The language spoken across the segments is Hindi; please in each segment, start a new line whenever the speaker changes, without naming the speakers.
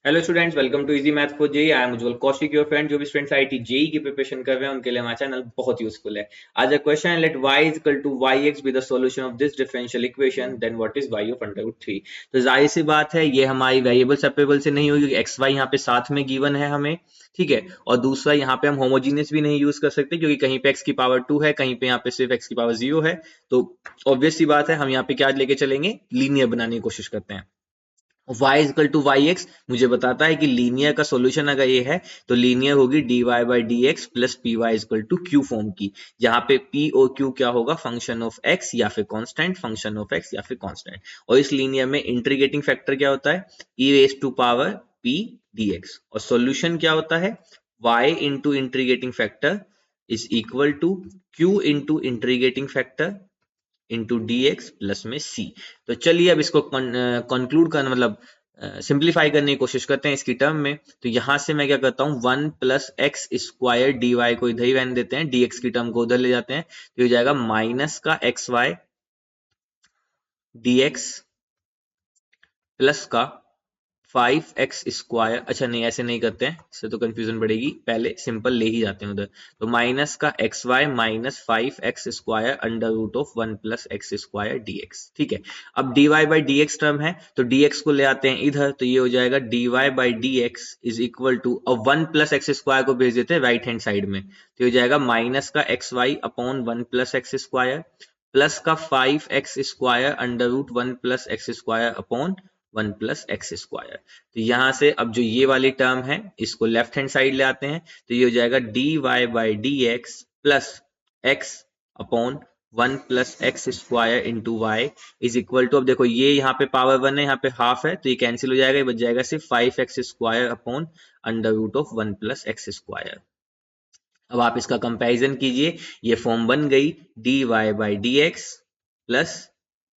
Hello students, welcome to easy math for JEE. I am Ujjwal Kaushik, your friend. जो भी स्टूडेंट्स आईआईटी जेई की प्रिपरेशन कर रहे हैं उनके लिए हमारा चैनल बहुत यूजफुल है। आज द क्वेश्चन है, let y is equal to yx be the solution of this differential equation, then what is y of under root 3। तो जाहिर सी बात है, ये हमारी वेरिएबल सेपरेबल से नहीं होगी, एक्स वाई यहाँ पे साथ में गिवन है हमें, ठीक है। और दूसरा, यहाँ पे हम होमोजीनियस भी नहीं यूज कर सकते क्योंकि कहीं पे x की पावर 2 है, कहीं पे यहाँ पे सिर्फ x की पावर 0 है। तो ऑब्वियस सी बात है, हम यहाँ पे क्या लेके चलेंगे, लीनियर बनाने की कोशिश करते हैं। y is equal to y x मुझे बताता है कि लीनियर का सॉल्यूशन अगर ये है तो लीनियर होगी dy by d x plus p y is equal to q form की, जहां पे p और q क्या होगा, फंक्शन ऑफ x या फिर कांस्टेंट, फंक्शन ऑफ x या फिर कांस्टेंट। और इस लीनियर में इंटीग्रेटिंग फैक्टर क्या होता है, e raise to power p dx, और सॉल्यूशन क्या होता है, y into integrating factor is equal to q into integrating factor into d x plus में सी। तो चलिए अब इसको कंक्लूड करना, मतलब सिंप्लीफाई करने की कोशिश करते हैं इसकी टर्म में। तो यहां से मैं क्या करता हूं, 1 plus x square d y को इधर ही रहने देते हैं, डी एक्स की टर्म को उधर ले जाते हैं, तो ये जाएगा माइनस का x y d x plus का 5x स्क्वायर। अच्छा नहीं, ऐसे नहीं करते हैं, इससे तो कंफ्यूजन बढ़ेगी, पहले सिंपल ले ही जाते हैं उधर। तो माइनस का x y minus 5x square under root of 1 plus x square d x, ठीक है। अब dy by d x term है तो dx को ले आते हैं इधर, तो ये हो जाएगा dy by d x is equal to, और 1 प्लस एक्स स्क्वायर को भेज देते हैं राइट हैंड साइड में, तो ये हो जाएगा माइनस का x y upon 1 plus x square plus का 5x square under root 1 plus x square upon 1 plus x square. तो यहां से अब जो ये वाली टर्म है इसको लेफ्ट हैंड साइड ले आते हैं, तो ये हो जाएगा dy by d x plus x upon 1 plus x square into y is equal to, अब देखो ये यहाँ पे पावर 1 है, यहाँ पे हाफ है, तो ये कैंसिल हो जाएगा, ये बच जाएगा सिर्फ 5x square upon under root of 1 plus x square. अब आप इसका कंपैरिजन कीजिए, ये फॉर्म बन गई dy by d x plus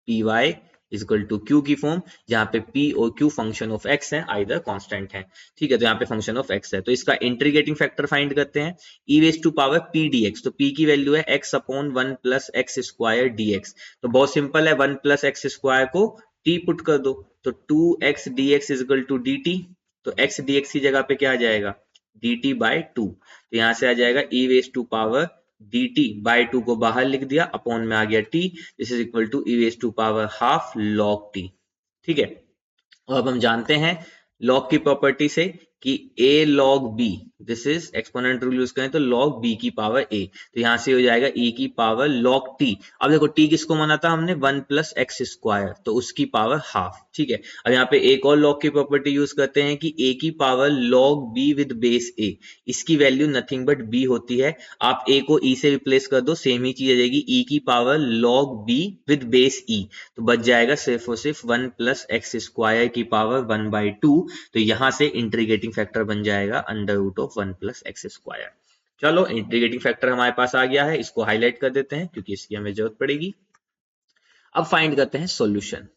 p y is equal to q की फॉर्म, जहां पे p और q फंक्शन ऑफ x है, आइदर कांस्टेंट है, ठीक है। तो यहाँ पे फंक्शन ऑफ x है, तो इसका इंटीग्रेटिंग फैक्टर फाइंड करते हैं, e raise to power p dx। तो p की वैल्यू है x upon 1 plus x square dx। तो बहुत सिंपल है, 1 प्लस एक्स स्क्वायर को t पुट कर दो, तो 2x dx is equal to dt। तो x dx की जगह पे क्या आ जाएगा, dt बाई 2। तो यहां से आ जाएगा e raise to power dt by 2 को बाहर लिख दिया, अपॉन में आ गया t, this is equal to e raise to power half log t, ठीक है। और अब हम जानते हैं लॉग की प्रॉपर्टी से कि a log b, this is exponent rule use करें तो log b की पावर a, तो यहां से हो जाएगा e की पावर log t। अब देखो t किसको माना था हमने, 1 प्लस एक्स स्क्वायर, तो उसकी पावर हाफ, ठीक है। अब यहाँ पे एक और log की प्रॉपर्टी यूज करते हैं कि a की power log b with base a, इसकी वैल्यू नथिंग बट b होती है। आप a को e से रिप्लेस कर दो, सेम ही चीज आ जाएगी, e की power log b with base e, तो बच जाएगा सिर्फ और सिर्फ 1 प्लस एक्स स्क्वायर की पावर 1 बाई 2। तो यहां से इंटीग्रेटिंग फैक्टर बन जाएगा under root of 1 plus x square. चलो, इंटीग्रेटिंग फैक्टर हमारे पास आ गया है, इसको हाईलाइट कर देते हैं क्योंकि इसकी हमें जरूरत पड़ेगी। अब फाइंड करते हैं सॉल्यूशन।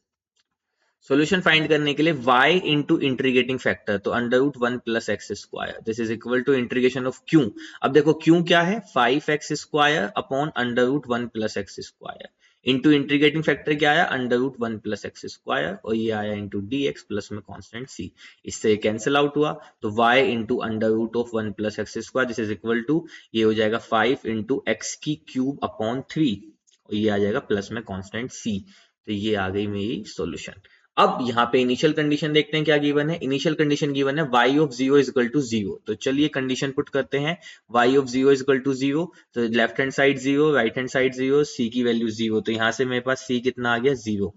सॉल्यूशन फाइंड करने के लिए y इंटू इंटीग्रेटिंग फैक्टर, तो under root 1 plus x square, this is equal to integration of q। अब देखो q क्या है, 5x square upon under root 1 plus x square, into integrating factor क्या आया, under root 1 plus x square, और ये आया इंटू डी एक्स प्लस में कॉन्स्टेंट c। इससे कैंसिल आउट हुआ, तो y into under root of 1 plus x square, this is equal to, ये हो जाएगा 5 इंटू एक्स की क्यूब अपॉन 3, और ये आ जाएगा प्लस में कॉन्स्टेंट c। तो ये आ गई मेरी सॉल्यूशन। अब यहाँ पे इनिशियल कंडीशन देखते हैं क्या गिवन है। इनिशियल कंडीशन गिवन है y of 0 is equal to 0, तो चलिए कंडीशन पुट करते हैं, y of 0 is equal to 0, तो left hand side 0, right hand side 0, c की वैल्यू 0, तो यहाँ से मेरे पास c कितना आ गया, 0।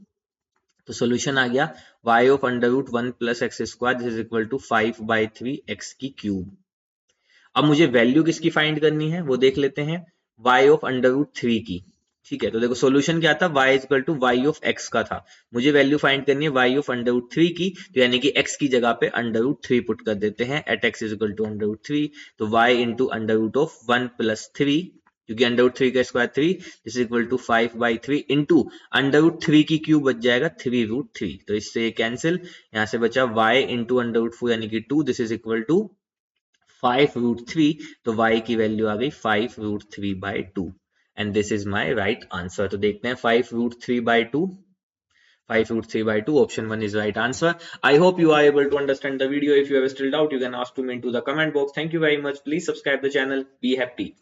तो सोल्यूशन आ गया y of under root 1 plus x square, this is equal to 5 by 3 x की क्यूब। अब मुझे वैल्यू किसकी फाइंड करनी है वो देख लेते हैं, y ऑफ अंडर रूट 3 की, ठीक है। तो देखो सोल्यूशन क्या था, y equal to y of x का था, मुझे वैल्यू फाइंड करनी है y ऑफ अंडर रूट 3 की, तो यानी कि x की जगह पे अंडर रूट 3 पुट कर देते हैं, at x is equal to under root 3, तो y into under root of 1 plus 3, क्योंकि अंडर रूट 3 का square 3, this is equal to 5 by 3 into under root 3 की क्यूब बच जाएगा 3 रूट 3, तो इससे कैंसिल, यहाँ से बचा y इंटू अंडर रूट 4 यानी कि 2, this is equal to 5 root 3, तो y की वैल्यू आ गई 5 root 3 by 2, and this is my right answer. तो देखते हैं 5 root 3 by 2, 5 root 3 by 2. Option 1 is right answer. I hope you are able to understand the video. If you have still doubt, you can ask to me into the comment box. Thank you very much. Please subscribe the channel. Be happy.